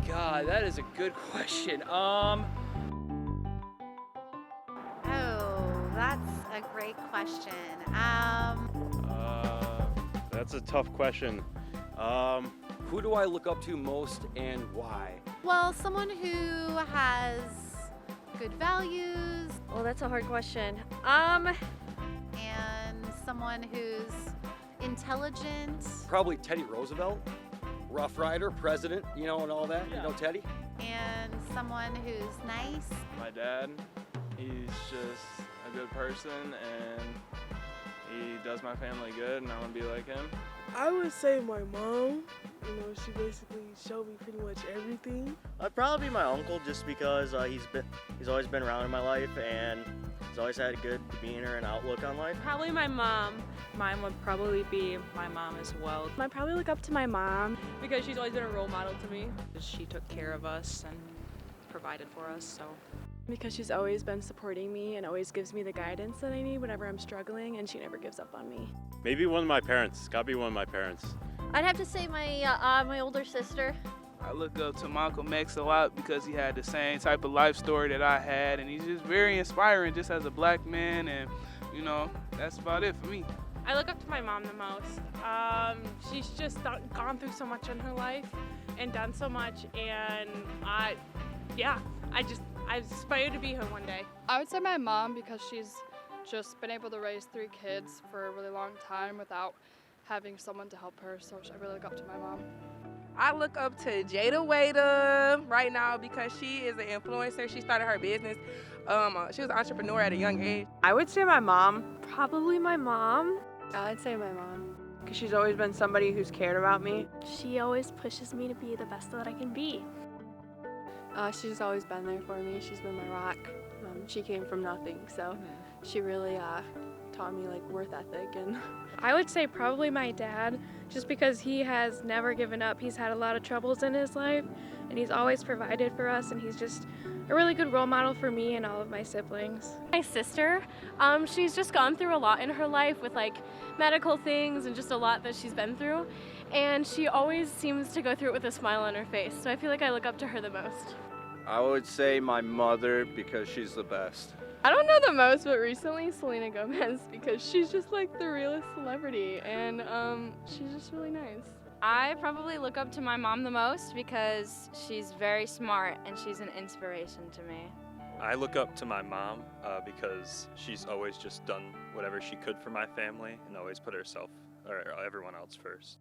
God, that is a good question. Oh, that's a great question. That's a tough question. Who do I look up to most and why? Well, someone who has good values Well, that's a hard question. and someone who's intelligent Probably Teddy Roosevelt, Rough Rider, president, and all that. You know Teddy? and someone who's nice. My dad, he's just a good person and he does my family good and I want to be like him. I would say my mom. She basically showed me pretty much everything. I'd probably be my uncle just because he's always been around in my life and he's always had a good demeanor and outlook on life. Probably my mom. Mine would probably be my mom as well. I probably look up to my mom. Because she's always been a role model to me. She took care of us and provided for us, so. Because she's always been supporting me and always gives me the guidance that I need whenever I'm struggling, and she never gives up on me. Maybe one of my parents. It's gotta be one of my parents. I'd have to say my older sister. I look up to Malcolm X a lot because he had the same type of life story that I had, and he's just very inspiring just as a black man, and that's about it for me. I look up to my mom the most. She's just gone through so much in her life and done so much, and I aspire to be her one day. I would say my mom because she's just been able to raise 3 kids for a really long time without having someone to help her, so I really look up to my mom. I look up to Jada Waiter right now because she is an influencer. She started her business. She was an entrepreneur at a young age. I would say my mom. Probably my mom, I'd say my mom. Because she's always been somebody who's cared about me. she always pushes me to be the best that I can be. She's always been there for me. She's been my rock. She came from nothing, so she really taught me worth ethic. And I would say probably my dad, just because he has never given up. He's had a lot of troubles in his life, and he's always provided for us, and he's just a really good role model for me and all of my siblings. My sister, she's just gone through a lot in her life with medical things and just a lot that she's been through. And she always seems to go through it with a smile on her face. So I feel like I look up to her the most. I would say my mother because she's the best. I don't know the most, but recently Selena Gomez because she's just the realest celebrity, and she's just really nice. I probably look up to my mom the most because she's very smart and she's an inspiration to me. I look up to my mom because she's always just done whatever she could for my family and always put herself or everyone else first.